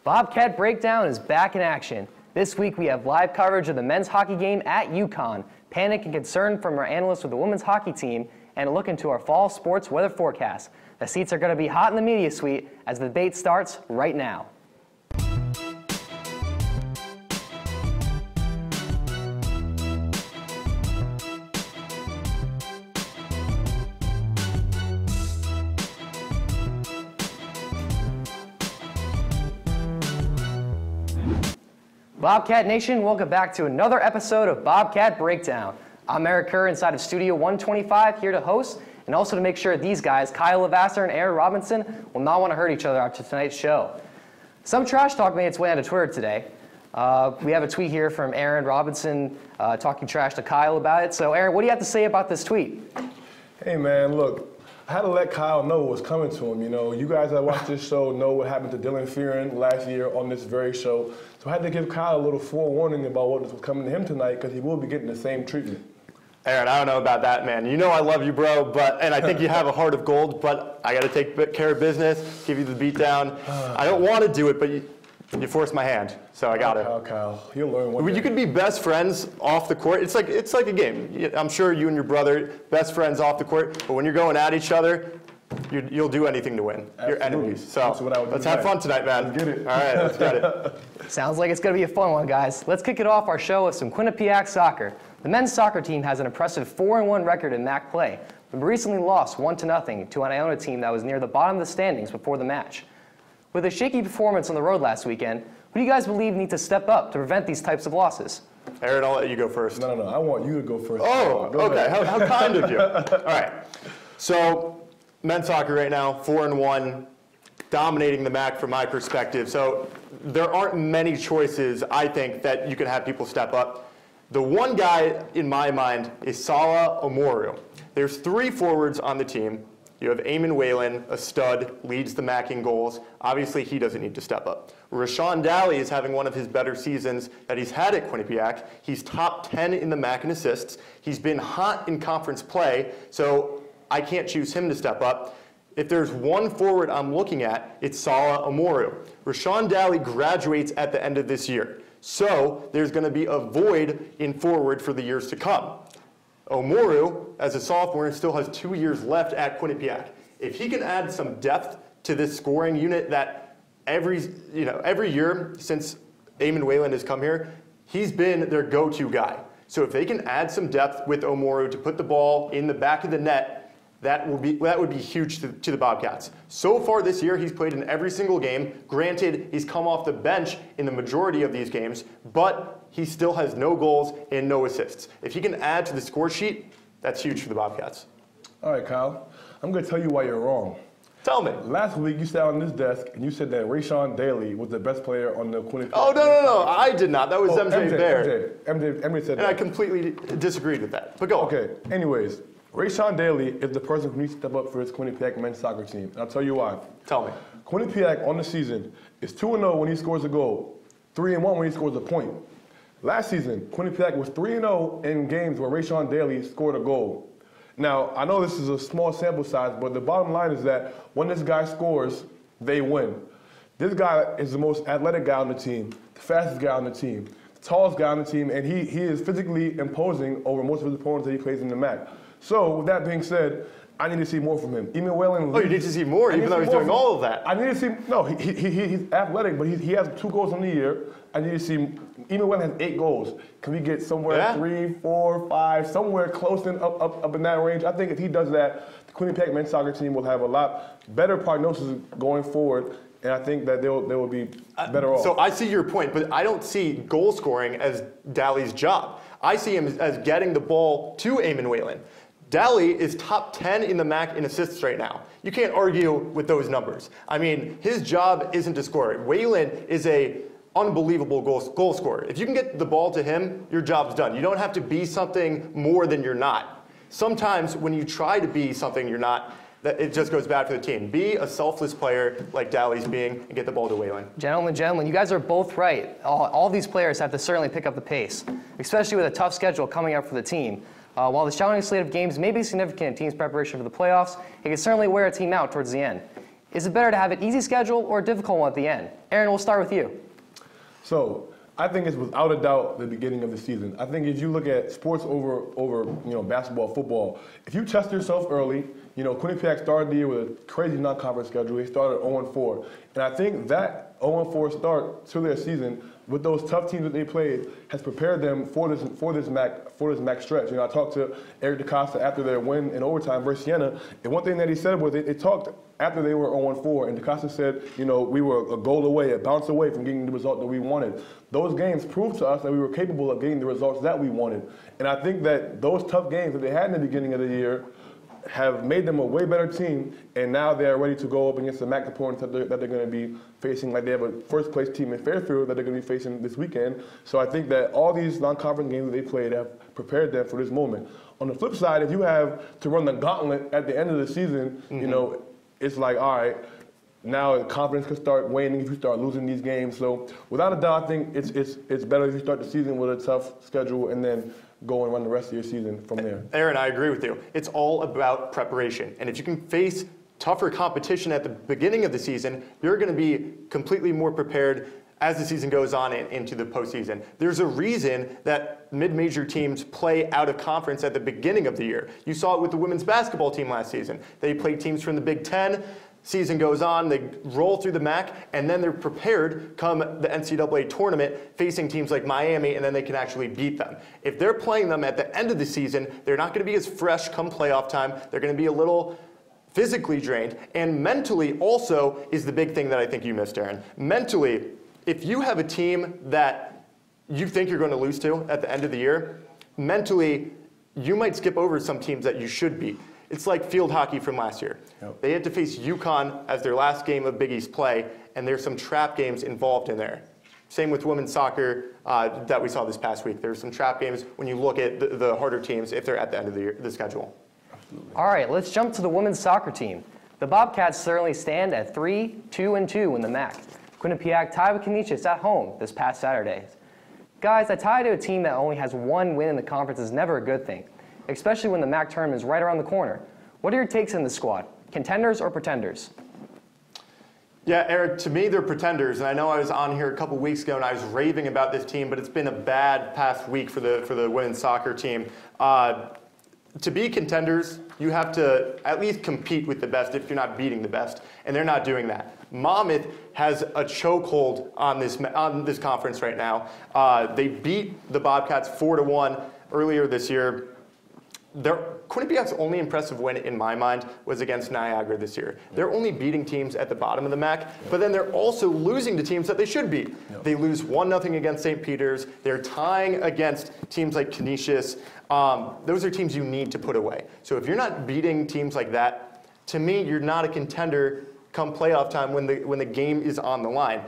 Bobcat Breakdown is back in action. This week we have live coverage of the men's hockey game at UConn, panic and concern from our analysts with the women's hockey team, and a look into our fall sports weather forecast. The seats are going to be hot in the media suite as the debate starts right now. Bobcat Nation, welcome back to another episode of Bobcat Breakdown. I'm Eric Kerr inside of Studio 125 here to host and also to make sure these guys, Kyle Levasseur and Aaron Robinson, will not want to hurt each other after tonight's show. Some trash talk made its way onto Twitter today. We have a tweet here from Aaron Robinson talking trash to Kyle about it. So Aaron, what do you have to say about this tweet? Hey man, look, I had to let Kyle know what was coming to him. You know, you guys that watch this show know what happened to Dylan Fearon last year on this very show. So I had to give Kyle a little forewarning about what was coming to him tonight because he will be getting the same treatment. Aaron, I don't know about that, man. You know I love you, bro, and I think you have a heart of gold, but I got to take care of business, give you the beat down. I don't want to do it, but you forced my hand, so I got to. Kyle, you'll learn one day. You could be best friends off the court. It's like a game. I'm sure you and your brother, best friends off the court, but when you're going at each other, you'll do anything to win. Absolutely. Your enemies. So let's have fun tonight, man. Let's get it. All right, let's get it. Sounds like it's going to be a fun one, guys. Let's kick it off our show with some Quinnipiac soccer. The men's soccer team has an impressive 4-1 record in MAC play, but recently lost 1-0 to an Iona team that was near the bottom of the standings before the match. With a shaky performance on the road last weekend, who do you guys believe need to step up to prevent these types of losses? Aaron, I'll let you go first. No, I want you to go first. Oh, okay. How kind of you. All right. So, men's soccer right now, 4-1, dominating the MAC from my perspective. So, there aren't many choices, I think, that you can have people step up. The one guy in my mind is Salah Omoru. There's 3 forwards on the team. You have Eamon Whalen, a stud, leads the MAC in goals. Obviously, he doesn't need to step up. Rashawn Daly is having one of his better seasons that he's had at Quinnipiac. He's top 10 in the MAC in assists. He's been hot in conference play, so I can't choose him to step up. If there's one forward I'm looking at, it's Salah Omoru. Rashawn Daly graduates at the end of this year, so there's going to be a void in forward for the years to come. Omoru, as a sophomore, still has 2 years left at Quinnipiac. If he can add some depth to this scoring unit that every year since Eamon Whalen has come here, he's been their go-to guy. So if they can add some depth with Omoru to put the ball in the back of the net, that would be huge to the Bobcats. So far this year, he's played in every single game. Granted, he's come off the bench in the majority of these games, but he still has no goals and no assists. If he can add to the score sheet, that's huge for the Bobcats. All right, Kyle. I'm going to tell you why you're wrong. Tell me. Last week, you sat on this desk and you said that Rashawn Daly was the best player on the Quinnipiac. Oh, no. I did not. That was MJ Bear. MJ said that. And I completely disagreed with that. But go on. Okay. Anyways, Rashawn Daly is the person who needs to step up for his Quinnipiac men's soccer team. And I'll tell you why. Tell me. Quinnipiac on the season is 2-0 when he scores a goal, 3-1 when he scores a point. Last season, Quinnipiac was 3-0 in games where Rashawn Daly scored a goal. Now, I know this is a small sample size, but the bottom line is that when this guy scores, they win. This guy is the most athletic guy on the team, the fastest guy on the team, the tallest guy on the team, and he is physically imposing over most of his opponents that he plays in the MAC. So, with that being said, I need to see more from him. Eamon Whalen. Oh, you need to see more, even though he's doing all of that. I need to see. No, he's athletic, but he has 2 goals on the year. I need to see. Eamon Whalen has 8 goals. Can we get somewhere 3, 4, 5, somewhere close in up in that range? I think if he does that, the Quinnipiac men's soccer team will have a lot better prognosis going forward, and I think that they will be better off. So I see your point, but I don't see goal scoring as Daly's job. I see him as getting the ball to Eamon Whalen. Daly is top 10 in the MAC in assists right now. You can't argue with those numbers. I mean, his job isn't to score. Whalen is a unbelievable goal scorer. If you can get the ball to him, your job's done. You don't have to be something more than you're not. Sometimes when you try to be something you're not, it just goes bad for the team. Be a selfless player like Daly's being and get the ball to Whalen. Gentlemen, you guys are both right. All these players have to certainly pick up the pace, especially with a tough schedule coming up for the team. While the challenging slate of games may be significant in team's preparation for the playoffs, it can certainly wear a team out towards the end. Is it better to have an easy schedule or a difficult one at the end? Aaron, we'll start with you. So I think it's without a doubt the beginning of the season. I think if you look at sports over basketball, football, if you test yourself early, Quinnipiac started the year with a crazy non-conference schedule. They started 0-4. And I think that 0-4 start to their season with those tough teams that they played has prepared them for this MAC stretch. I talked to Eric DaCosta after their win in overtime versus Siena, and one thing that he said was they talked after they were 0-4, and DaCosta said, we were a goal away, a bounce away from getting the result that we wanted. Those games proved to us that we were capable of getting the results that we wanted. And I think that those tough games that they had in the beginning of the year have made them a way better team, and now they're ready to go up against the MAC opponents that they're going to be facing. Like they have a first-place team in Fairfield that they're going to be facing this weekend. So I think that all these non-conference games that they played have prepared them for this moment. On the flip side, if you have to run the gauntlet at the end of the season, it's like, all right, now confidence could start waning if you start losing these games. So without a doubt, I think it's better if you start the season with a tough schedule and then go and run the rest of your season from there. Aaron, I agree with you. It's all about preparation. And if you can face tougher competition at the beginning of the season, you're going to be completely more prepared as the season goes on and into the postseason. There's a reason that mid-major teams play out of conference at the beginning of the year. You saw it with the women's basketball team last season. They played teams from the Big Ten. Season goes on, they roll through the MAC, and then they're prepared come the NCAA tournament facing teams like Miami, and then they can actually beat them. If they're playing them at the end of the season, they're not going to be as fresh come playoff time. They're going to be a little physically drained, and mentally also is the big thing that I think you missed, Aaron. Mentally, if you have a team that you think you're going to lose to at the end of the year, mentally, you might skip over some teams that you should beat. It's like field hockey from last year. Yep. They had to face UConn as their last game of Big East play, and there's some trap games involved in there. Same with women's soccer that we saw this past week. There's some trap games when you look at the harder teams if they're at the end of the schedule. Absolutely. All right, let's jump to the women's soccer team. The Bobcats certainly stand at 3-2-2 in the MAC. Quinnipiac tied with Canisius at home this past Saturday. Guys, a tie to a team that only has one win in the conference is never a good thing, especially when the MAC tournament is right around the corner. What are your takes in the squad? Contenders or pretenders? Yeah, Eric, to me, they're pretenders. And I know I was on here a couple weeks ago and I was raving about this team, but it's been a bad past week for the women's soccer team. To be contenders, you have to at least compete with the best if you're not beating the best, and they're not doing that. Monmouth has a chokehold on this conference right now. They beat the Bobcats 4-1 earlier this year. Quinnipiac's only impressive win, in my mind, was against Niagara this year. They're only beating teams at the bottom of the MAC, but then they're also losing to teams that they should beat. Yep. They lose 1-0 against St. Peter's. They're tying against teams like Canisius. Those are teams you need to put away. So if you're not beating teams like that, to me, you're not a contender come playoff time when the game is on the line.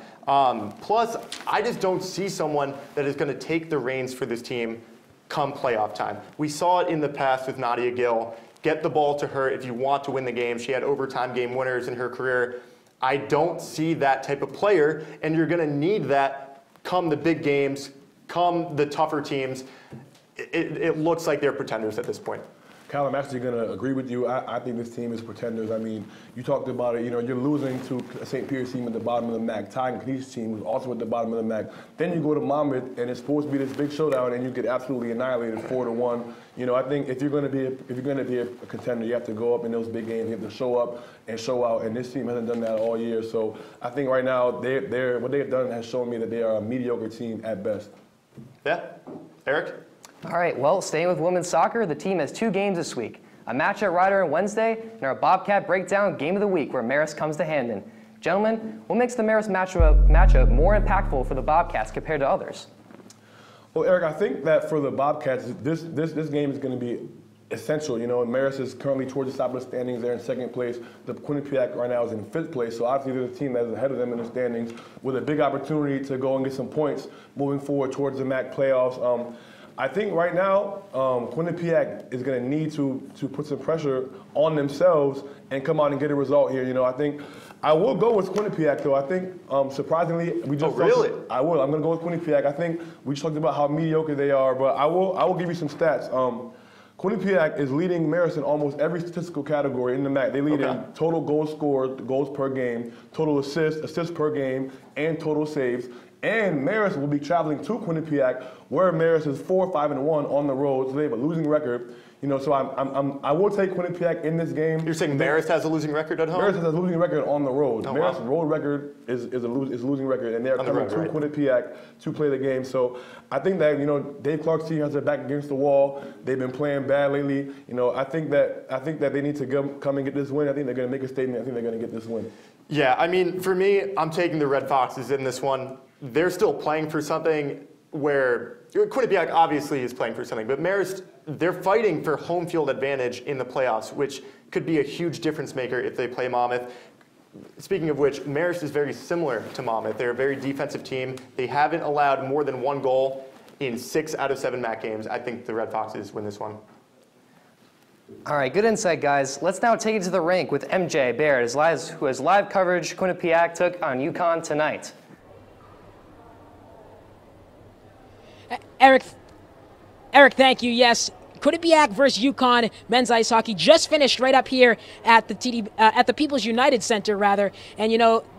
Plus, I just don't see someone that is going to take the reins for this team come playoff time. We saw it in the past with Nadia Gill. Get the ball to her if you want to win the game. She had overtime game winners in her career. I don't see that type of player, and you're going to need that come the big games, come the tougher teams. It looks like they're pretenders at this point. Kyle, I'm actually going to agree with you. I think this team is pretenders. I mean, you talked about it. You're losing to a St. Peter's team at the bottom of the MAC. Tying Canisius team was also at the bottom of the MAC. Then you go to Monmouth, and it's supposed to be this big showdown, and you get absolutely annihilated 4-1. I think if you're going to be a contender, you have to go up in those big games. You have to show up and show out. And this team hasn't done that all year. So I think right now, what they've done has shown me that they are a mediocre team at best. Yeah, Eric. All right, well, staying with women's soccer, the team has 2 games this week. A match at Ryder on Wednesday and our Bobcat Breakdown Game of the Week where Marist comes to Hamden. Gentlemen, what makes the Marist matchup more impactful for the Bobcats compared to others? Well, Eric, I think that for the Bobcats, this game is going to be essential. Marist is currently towards the top of the standings. They're in 2nd place. The Quinnipiac right now is in 5th place. So obviously there's a team that is ahead of them in the standings with a big opportunity to go and get some points moving forward towards the MAC playoffs. I think right now, Quinnipiac is going to need to put some pressure on themselves and come out and get a result here. I think I will go with Quinnipiac, though. I think, surprisingly, we just really? I will. I'm going to go with Quinnipiac. I think we just talked about how mediocre they are, but I will give you some stats. Quinnipiac is leading Marist in almost every statistical category in the MAC. They lead in total goals scored, goals per game, total assists per game, and total saves. And Marist will be traveling to Quinnipiac, where Marist is 4-5-1 on the road, so they have a losing record. So I will take Quinnipiac in this game. You're saying Marist has a losing record at home? Marist has a losing record on the road. Oh, Marist's wow. road record is a losing record, and they're coming to Quinnipiac to play the game. So I think that Dave Clark's team has their back against the wall. They've been playing bad lately. I think that they need to come and get this win. I think they're going to make a statement. I think they're going to get this win. Yeah, I mean, for me, I'm taking the Red Foxes in this one. They're still playing for something where Quinnipiac obviously is playing for something, but Marist, they're fighting for home field advantage in the playoffs, which could be a huge difference maker if they play Monmouth. Speaking of which, Marist is very similar to Monmouth. They're a very defensive team. They haven't allowed more than 1 goal in 6 out of 7 MAC games. I think the Red Foxes win this one. All right, good insight, guys. Let's now take it to the rink with MJ Baird, who has live coverage Quinnipiac took on UConn tonight. Eric, thank you. Yes, Quinnipiac versus UConn men's ice hockey just finished right up here at the People's United Center, rather. And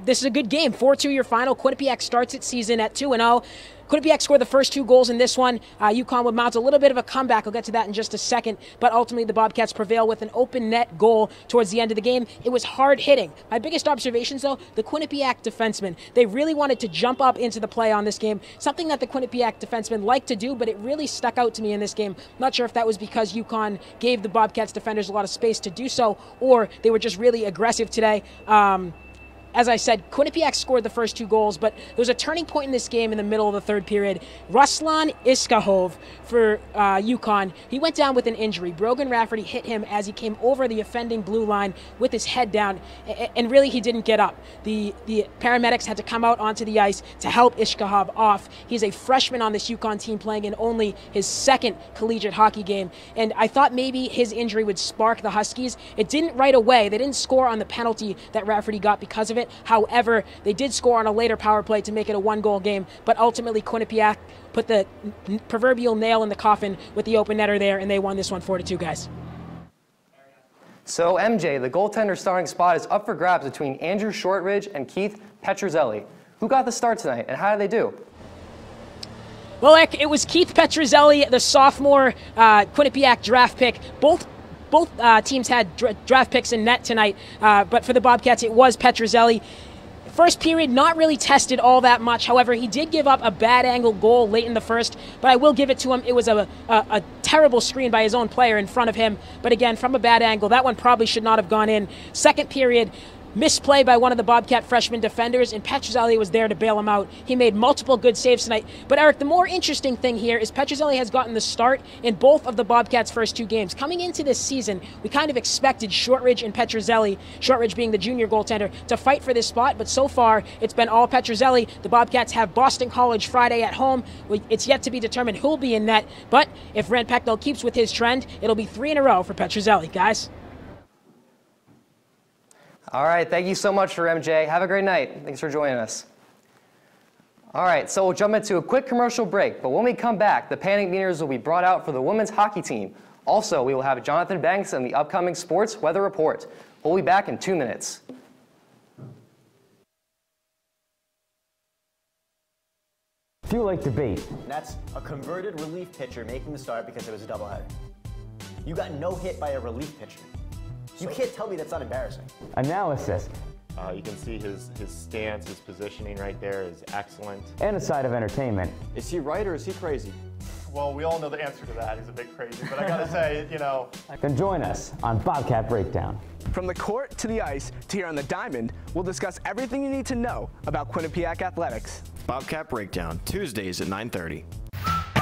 this is a good game. 4-2 your final. Quinnipiac starts its season at 2-0. Quinnipiac scored the first 2 goals in this one. UConn would mount a little bit of a comeback. I'll get to that in just a second. But ultimately, the Bobcats prevail with an open net goal towards the end of the game. It was hard hitting. My biggest observations, though, the Quinnipiac defensemen. They really wanted to jump up into the play on this game. Something that the Quinnipiac defensemen like to do, but it really stuck out to me in this game. I'm not sure if that was because UConn gave the Bobcats defenders a lot of space to do so, or they were just really aggressive today. As I said, Quinnipiac scored the first 2 goals, but there was a turning point in this game in the middle of the third period. Ruslan Iskahov for UConn, he went down with an injury. Brogan Rafferty hit him as he came over the offending blue line with his head down, and really he didn't get up. The paramedics had to come out onto the ice to help Iskahov off. He's a freshman on this UConn team playing in only his 2nd collegiate hockey game, and I thought maybe his injury would spark the Huskies. It didn't right away. They didn't score on the penalty that Rafferty got because of it. However, they did score on a later power play to make it a 1-goal game, but ultimately Quinnipiac put the proverbial nail in the coffin with the open netter there, and they won this one 4-2, guys. So MJ, the goaltender starting spot is up for grabs between Andrew Shortridge and Keith Petruzzelli. Who got the start tonight, and how did they do? Well, Eric, it was Keith Petruzzelli, the sophomore Quinnipiac draft pick. Both teams had draft picks in net tonight, but for the Bobcats, it was Petruzzelli. First period, not really tested all that much. However, he did give up a bad angle goal late in the first, but I will give it to him. It was a terrible screen by his own player in front of him, but again, from a bad angle. That one probably should not have gone in. Second period, misplay by one of the Bobcat freshman defenders, and Petruzzelli was there to bail him out. He made multiple good saves tonight. But Eric, the more interesting thing here is Petruzzelli has gotten the start in both of the Bobcats' first 2 games. Coming into this season, we kind of expected Shortridge and Petruzzelli, Shortridge being the junior goaltender, to fight for this spot, but so far it's been all Petruzzelli. The Bobcats have Boston College Friday at home. It's yet to be determined who'll be in net, but if Rand Pecknell keeps with his trend, it'll be 3 in a row for Petruzzelli, guys. All right, thank you so much for MJ. Have a great night. Thanks for joining us. All right, so we'll jump into a quick commercial break, but when we come back, the panic meters will be brought out for the women's hockey team. Also, we will have Jonathan Banks and the upcoming sports weather report. We'll be back in 2 minutes. Do you like debate? That's a converted relief pitcher making the start because it was a doubleheader. You got no hit by a relief pitcher. You can't tell me that's not embarrassing. Analysis. You can see his stance, his positioning right there is excellent. And a side of entertainment. Is he right or is he crazy? Well, we all know the answer to that. He's a bit crazy, but I gotta say, Then join us on Bobcat Breakdown. From the court to the ice to here on the diamond, we'll discuss everything you need to know about Quinnipiac athletics. Bobcat Breakdown, Tuesdays at 9:30.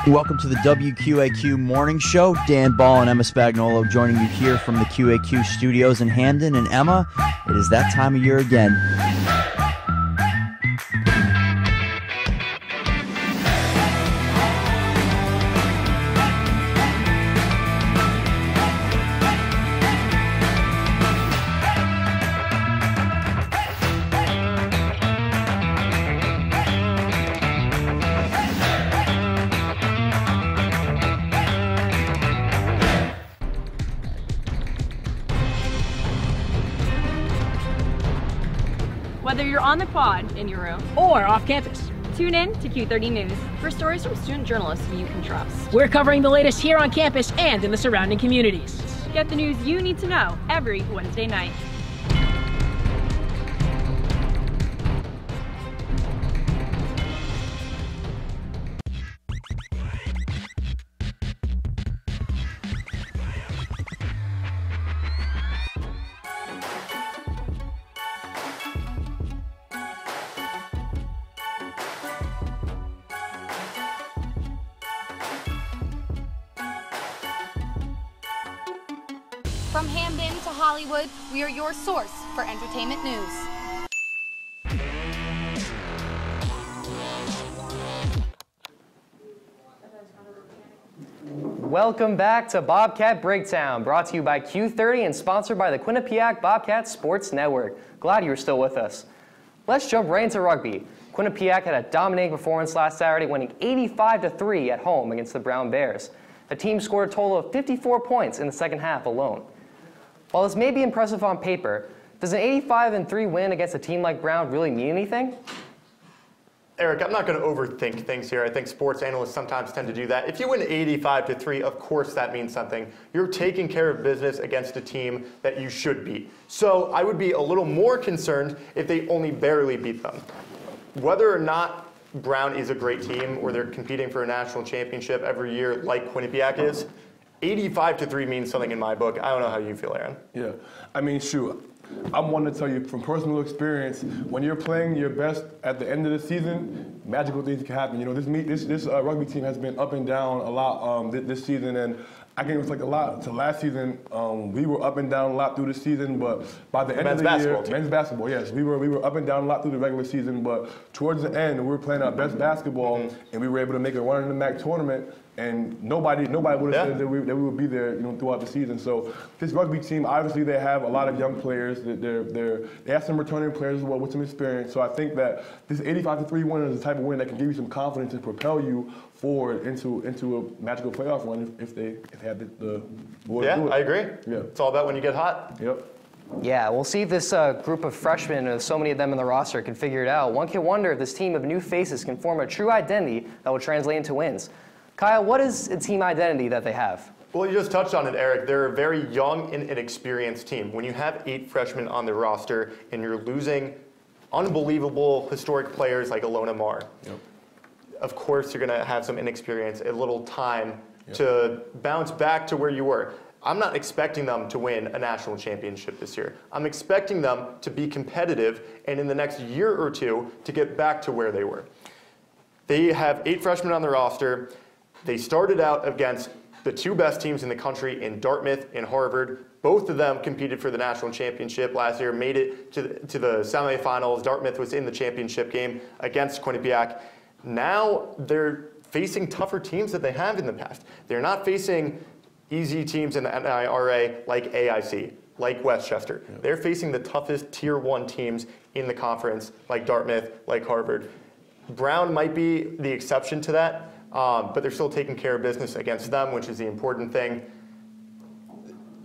Welcome to the WQAQ Morning Show. Dan Ball and Emma Spagnolo joining you here from the QAQ studios in Hamden. And Emma, it is that time of year again. Whether you're on the quad in your room or off campus, tune in to Q30 News for stories from student journalists you can trust. We're covering the latest here on campus and in the surrounding communities. Get the news you need to know every Wednesday night. From Hamden to Hollywood, we are your source for entertainment news. Welcome back to Bobcat Breakdown, brought to you by Q30 and sponsored by the Quinnipiac Bobcat Sports Network. Glad you're still with us. Let's jump right into rugby. Quinnipiac had a dominating performance last Saturday, winning 85-3 at home against the Brown Bears. The team scored a total of 54 points in the second half alone. While this may be impressive on paper, does an 85-3 win against a team like Brown really mean anything? Eric, I'm not going to overthink things here. I think sports analysts sometimes tend to do that. If you win 85-3, of course that means something. You're taking care of business against a team that you should beat. So I would be a little more concerned if they only barely beat them. Whether or not Brown is a great team or they're competing for a national championship every year like Quinnipiac is, 85-3 means something in my book. I don't know how you feel, Aaron. Yeah, I mean, shoot. I'm one to tell you from personal experience, when you're playing your best at the end of the season, magical things can happen. You know, this rugby team has been up and down a lot this season, and I can reflect a lot to last season. We were up and down a lot through the season, but by the end of the year, men's basketball, yes, we were up and down a lot through the regular season, but towards the end, we were playing our best basketball, and we were able to make a run in the MAC tournament. And nobody would have said that we would be there, throughout the season. So this rugby team, obviously, they have a lot of young players. They have some returning players as well with some experience. So I think that this 85-3 win is the type of win that can give you some confidence and propel you forward into a magical playoff run if they have the board to do it. I agree. Yeah, it's all about when you get hot. Yep. Yeah, we'll see if this group of freshmen, so many of them in the roster, can figure it out. One can wonder if this team of new faces can form a true identity that will translate into wins. Kyle, what is a team identity that they have? Well, you just touched on it, Eric. They're a very young and inexperienced team. When you have 8 freshmen on the roster and you're losing unbelievable historic players like Alona Marr, of course you're going to have some inexperience, a little time to bounce back to where you were. I'm not expecting them to win a national championship this year. I'm expecting them to be competitive and in the next year or two to get back to where they were. They have 8 freshmen on the roster. They started out against the 2 best teams in the country in Dartmouth and Harvard. Both of them competed for the national championship last year, made it to the semifinals. Dartmouth was in the championship game against Quinnipiac. Now they're facing tougher teams that they have in the past. They're not facing easy teams in the NIRA like AIC, like Westchester. They're facing the toughest Tier 1 teams in the conference like Dartmouth, like Harvard. Brown might be the exception to that. But they're still taking care of business against them, which is the important thing.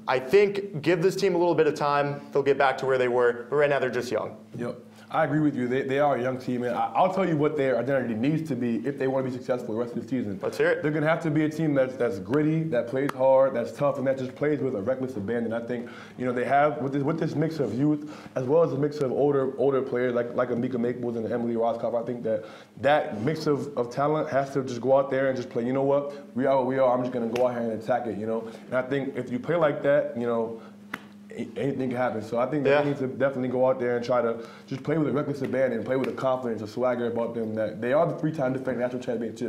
I think give this team a little bit of time. They'll get back to where they were, but right now they're just young. Yep. I agree with you. They are a young team, and I'll tell you what their identity needs to be if they want to be successful the rest of the season. Let's hear it. They're going to have to be a team that's gritty, that plays hard, that's tough, and that just plays with a reckless abandon. I think they have with this mix of youth as well as a mix of older players like Amika Maples and Emily Roscoff. I think that mix of talent has to just go out there and just play. You know what? We are what we are. I'm just going to go out here and attack it. And I think if you play like that, anything can happen. So I think they need to definitely go out there and try to just play with a reckless abandon, play with a confidence, a swagger about them that they are the 3-time defending national champions.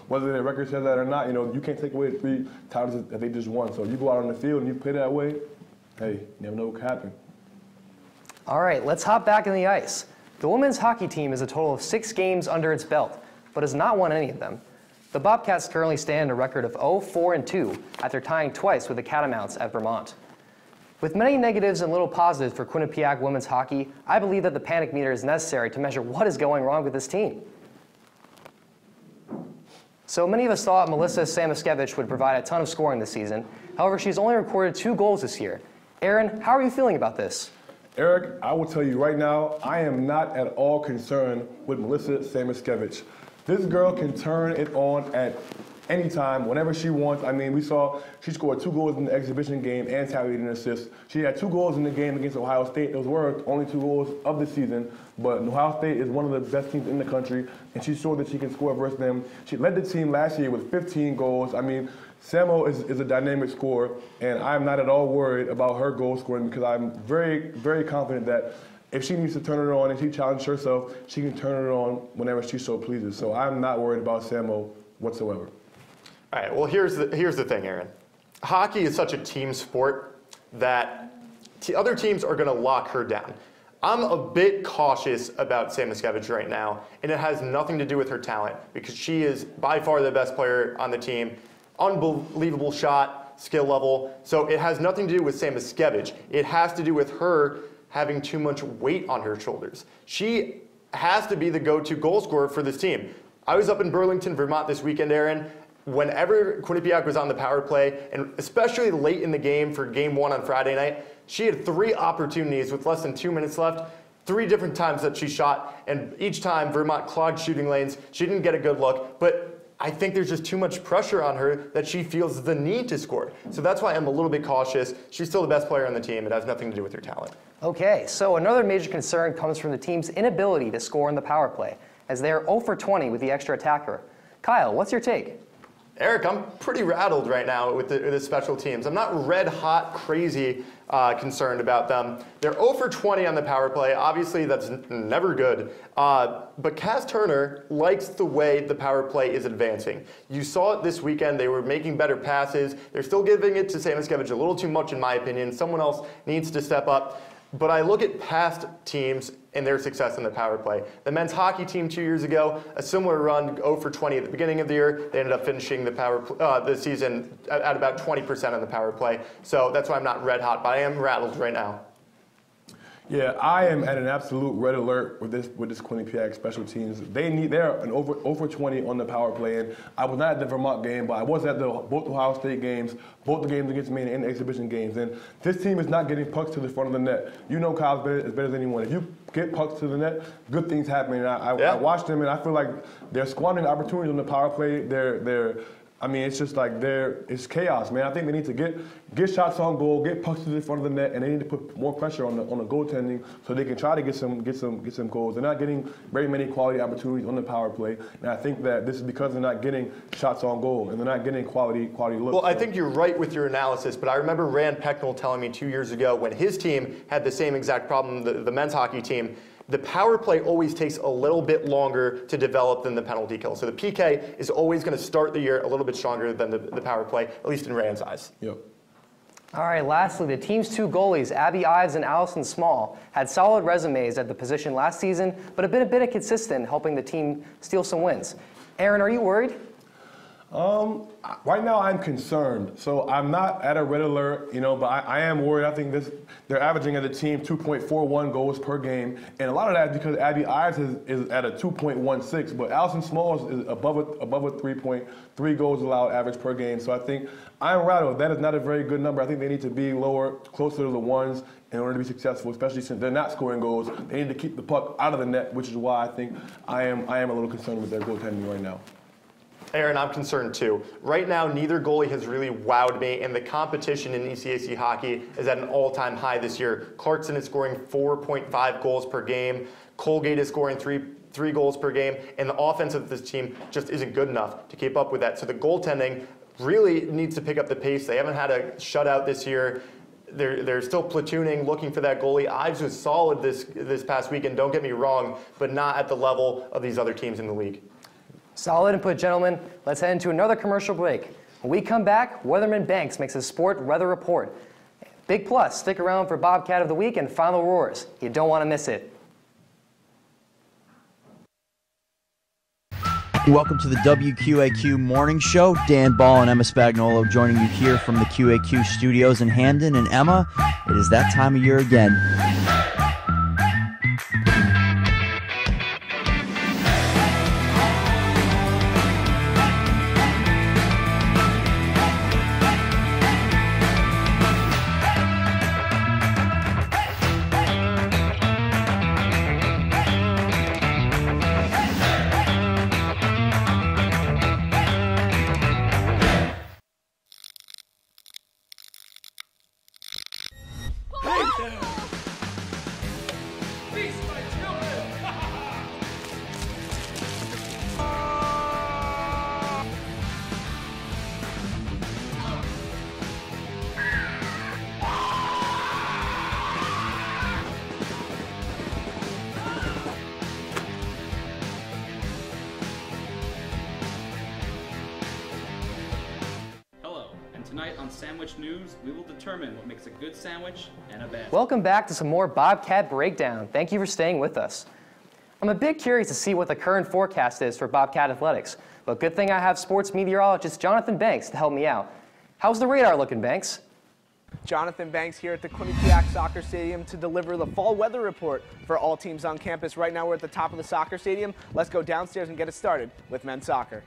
Whether their record says that or not, you can't take away the 3 times that they just won. So you go out on the field and you play that way, hey, you never know what can happen. All right, let's hop back in the ice. The women's hockey team is a total of 6 games under its belt, but has not won any of them. The Bobcats currently stand a record of 0-4-2 after tying twice with the Catamounts at Vermont. With many negatives and little positives for Quinnipiac women's hockey, I believe that the panic meter is necessary to measure what is going wrong with this team. So many of us thought Melissa Samaskevich would provide a ton of scoring this season. However, she's only recorded 2 goals this year. Aaron, how are you feeling about this? Eric, I will tell you right now, I am not at all concerned with Melissa Samiskevich. This girl can turn it on at any time, whenever she wants. I mean, we saw she scored 2 goals in the exhibition game and tallied an assist. She had 2 goals in the game against Ohio State. Those were only 2 goals of the season, but Ohio State is one of the best teams in the country, and she showed that she can score versus them. She led the team last year with 15 goals. I mean, Samo is a dynamic scorer, and I'm not at all worried about her goal scoring because I'm very, very confident that if she needs to turn it on and she challenges herself, she can turn it on whenever she so pleases. So I'm not worried about Samo whatsoever. All right, well, here's the thing, Aaron. Hockey is such a team sport that other teams are going to lock her down. I'm a bit cautious about Samiskevich right now, and it has nothing to do with her talent because she is by far the best player on the team. Unbelievable shot, skill level. So it has nothing to do with Samiskevich. It has to do with her having too much weight on her shoulders. She has to be the go-to goal scorer for this team. I was up in Burlington, Vermont this weekend, Aaron. Whenever Quinnipiac was on the power play, and especially late in the game for game 1 on Friday night, she had 3 opportunities with less than 2 minutes left, 3 different times that she shot, and each time Vermont clogged shooting lanes. She didn't get a good look, but I think there's just too much pressure on her that she feels the need to score. So that's why I'm a little bit cautious. She's still the best player on the team. It has nothing to do with her talent. Okay, so another major concern comes from the team's inability to score in the power play, as they are 0 for 20 with the extra attacker. Kyle, what's your take? Eric, I'm pretty rattled right now with the special teams. I'm not red hot, crazy concerned about them. They're 0 for 20 on the power play. Obviously, that's never good. But Cass Turner likes the way the power play is advancing. You saw it this weekend. They were making better passes. They're still giving it to Samiskevich a little too much, in my opinion. Someone else needs to step up. But I look at past teams and their success in the power play. The men's hockey team 2 years ago, a similar run, 0 for 20 at the beginning of the year. They ended up finishing the season at about 20% on the power play. So that's why I'm not red hot, but I am rattled right now. Yeah, I am at an absolute red alert with this Quinnipiac special teams. They're an over 20 on the power play. And I was not at the Vermont game, but I was at both Ohio State games, both the games against Maine and the exhibition games. And this team is not getting pucks to the front of the net. You know Kyle's as better as anyone. If you get pucks to the net, good things happen. And I watched them, and I feel like they're squandering opportunities on the power play. I mean, it's just like it's chaos, man. I think they need to get shots on goal, get pucks to the front of the net, and they need to put more pressure on the goaltending so they can try to get some goals. They're not getting very many quality opportunities on the power play, and I think that this is because they're not getting shots on goal and they're not getting quality looks. Well, I think you're right with your analysis, but I remember Rand Pecknell telling me 2 years ago when his team had the same exact problem, the men's hockey team. The power play always takes a little bit longer to develop than the penalty kill. So the PK is always going to start the year a little bit stronger than the power play, at least in Rand's eyes. Yep. All right, lastly, the team's 2 goalies, Abby Ives and Allison Small, had solid resumes at the position last season, but have been a bit inconsistent, helping the team steal some wins. Aaron, are you worried? Right now I'm concerned. So I'm not at a red alert, but I am worried. I think they're averaging as a team 2.41 goals per game. And a lot of that is because Abby Ives is at a 2.16, but Allison Smalls is above a 3.3 goals allowed average per game. So I think I'm rattled. That is not a very good number. I think they need to be lower, closer to the ones in order to be successful, especially since they're not scoring goals. They need to keep the puck out of the net, which is why I think I am a little concerned with their goaltending right now. Aaron, I'm concerned too. Right now, neither goalie has really wowed me, and the competition in ECAC hockey is at an all-time high this year. Clarkson is scoring 4.5 goals per game. Colgate is scoring three goals per game, and the offense of this team just isn't good enough to keep up with that. So the goaltending really needs to pick up the pace. They haven't had a shutout this year. They're still platooning, looking for that goalie. Ives was solid this past weekend, don't get me wrong, but not at the level of these other teams in the league. Solid input, gentlemen. Let's head into another commercial break. When we come back, Weatherman Banks makes a sport weather report. Big plus, stick around for Bobcat of the Week and Final Roars. You don't want to miss it. Welcome to the WQAQ Morning Show. Dan Ball and Emma Spagnolo joining you here from the QAQ studios in Hamden. And Emma, it is that time of year again. On Sandwich News, we will determine what makes a good sandwich and a bad. Welcome back to some more Bobcat Breakdown. Thank you for staying with us. I'm a bit curious to see what the current forecast is for Bobcat Athletics, but good thing I have sports meteorologist Jonathan Banks to help me out. How's the radar looking, Banks? Jonathan Banks here at the Quinnipiac Soccer Stadium to deliver the fall weather report for all teams on campus. Right now we're at the top of the soccer stadium. Let's go downstairs and get it started with men's soccer.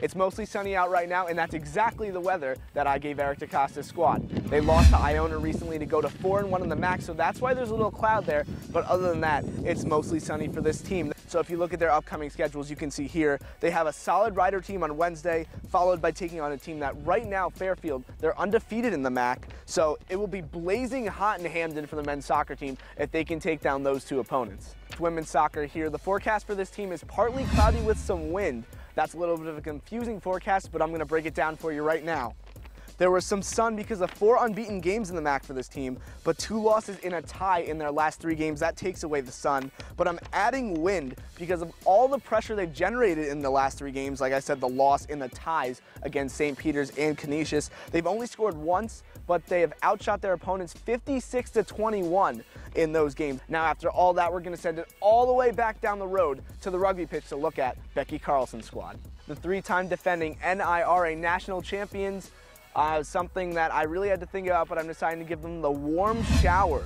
It's mostly sunny out right now, and that's exactly the weather that I gave Eric DaCosta's squad. They lost to Iona recently to go to 4-1 in the MAC, so that's why there's a little cloud there. But other than that, it's mostly sunny for this team. So if you look at their upcoming schedules, you can see here, they have a solid Rider team on Wednesday, followed by taking on a team that right now, Fairfield, they're undefeated in the MAC. So it will be blazing hot in Hamden for the men's soccer team if they can take down those two opponents. Women's soccer here, the forecast for this team is partly cloudy with some wind. That's a little bit of a confusing forecast, but I'm going to break it down for you right now. There was some sun because of 4 unbeaten games in the MAC for this team, but 2 losses in a tie in their last 3 games. That takes away the sun. But I'm adding wind because of all the pressure they've generated in the last 3 games. Like I said, the loss in the ties against St. Peter's and Canisius. They've only scored once, but they have outshot their opponents 56-21 in those games. Now, after all that, we're going to send it all the way back down the road to the rugby pitch to look at Becky Carlson's squad. The 3-time defending NIRA national champions, something that I really had to think about, but I'm deciding to give them the warm showers.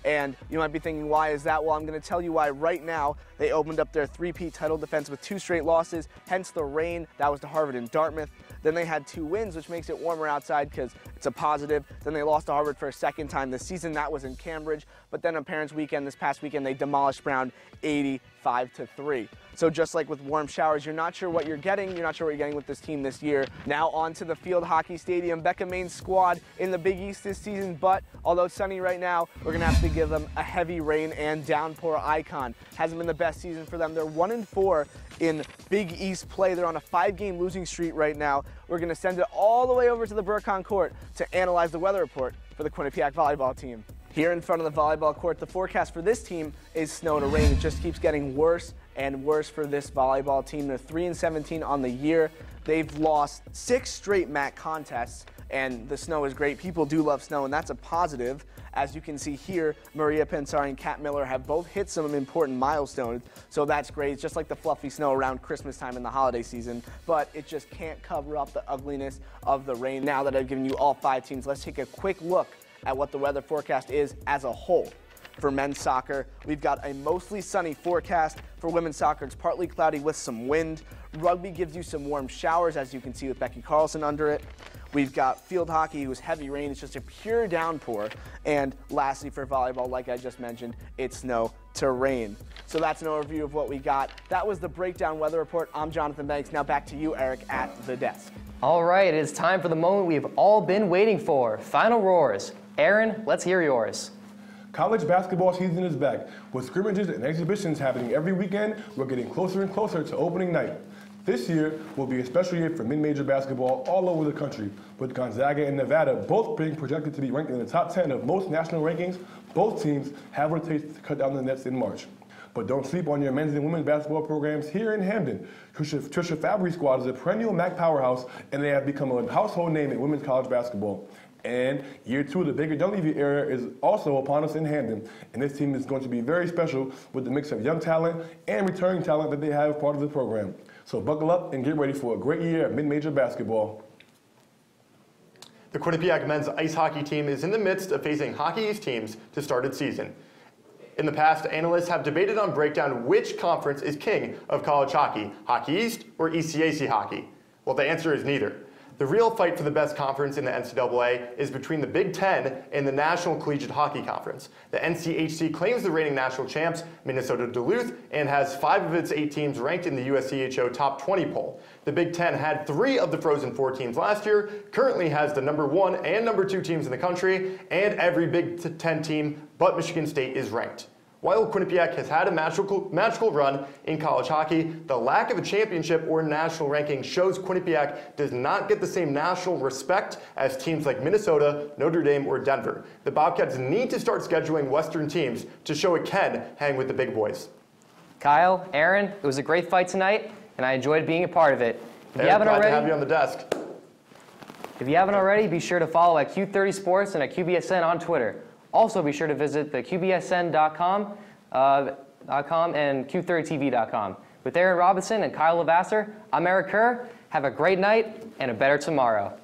And you might be thinking, why is that? Well, I'm going to tell you why right now. They opened up their 3-peat title defense with 2 straight losses, hence the rain. That was to Harvard and Dartmouth. Then they had 2 wins, which makes it warmer outside because it's a positive. Then they lost to Harvard for a second time this season. That was in Cambridge. But then on Parents' Weekend, this past weekend, they demolished Brown 85-3. So just like with warm showers, you're not sure what you're getting. You're not sure what you're getting with this team this year. Now on to the Field Hockey Stadium. Becca Maine's squad in the Big East this season, but although it's sunny right now, we're going to have to give them a heavy rain and downpour icon. Hasn't been the best season for them. They're 1-4 in Big East play. They're on a 5-game losing streak right now. We're going to send it all the way over to the Burcon Court to analyze the weather report for the Quinnipiac volleyball team. Here in front of the volleyball court, the forecast for this team is snow to rain. It just keeps getting worse and worse for this volleyball team. They're 3-17 on the year. They've lost 6 straight MAC contests, and the snow is great. People do love snow, and that's a positive. As you can see here, Maria Pensari and Kat Miller have both hit some important milestones, so that's great. It's just like the fluffy snow around Christmas time in the holiday season, but it just can't cover up the ugliness of the rain. Now that I've given you all 5 teams, let's take a quick look at what the weather forecast is as a whole. For men's soccer, we've got a mostly sunny forecast. For women's soccer, it's partly cloudy with some wind. Rugby gives you some warm showers, as you can see with Becky Carlson under it. We've got field hockey, who's heavy rain. It's just a pure downpour. And lastly, for volleyball, like I just mentioned, it's snow to rain. So that's an overview of what we got. That was the Breakdown Weather Report. I'm Jonathan Banks. Now back to you, Eric, at the desk. All right, it is time for the moment we have all been waiting for. Final roars. Aaron, let's hear yours. College basketball season is back. With scrimmages and exhibitions happening every weekend, we're getting closer and closer to opening night. This year will be a special year for mid-major basketball all over the country, with Gonzaga and Nevada both being projected to be ranked in the top 10 of most national rankings. Both teams have what it takes to cut down the nets in March. But don't sleep on your men's and women's basketball programs here in Hamden. Trisha Fabry's squad is a perennial MAC powerhouse, and they have become a household name in women's college basketball. And year 2 of the Baker Dunleavy era is also upon us in Hamden, and this team is going to be very special with the mix of young talent and returning talent that they have part of the program. So buckle up and get ready for a great year of mid-major basketball. The Quinnipiac men's ice hockey team is in the midst of facing Hockey East teams to start its season. In the past, analysts have debated on Breakdown which conference is king of college hockey, Hockey East or ECAC hockey. Well, the answer is neither. The real fight for the best conference in the NCAA is between the Big Ten and the National Collegiate Hockey Conference. The NCHC claims the reigning national champs, Minnesota Duluth, and has 5 of its 8 teams ranked in the USCHO Top 20 poll. The Big Ten had 3 of the Frozen Four teams last year, currently has the number 1 and number 2 teams in the country, and every Big Ten team but Michigan State is ranked. While Quinnipiac has had a magical run in college hockey, the lack of a championship or national ranking shows Quinnipiac does not get the same national respect as teams like Minnesota, Notre Dame, or Denver. The Bobcats need to start scheduling Western teams to show it can hang with the big boys. Kyle, Aaron, it was a great fight tonight, and I enjoyed being a part of it. If you haven't glad already, to have you on the desk. If you haven't already, be sure to follow at Q30 Sports and at QBSN on Twitter. Also, be sure to visit the QBSN.com and Q30TV.com. With Aaron Robinson and Kyle Lavasser, I'm Eric Kerr. Have a great night and a better tomorrow.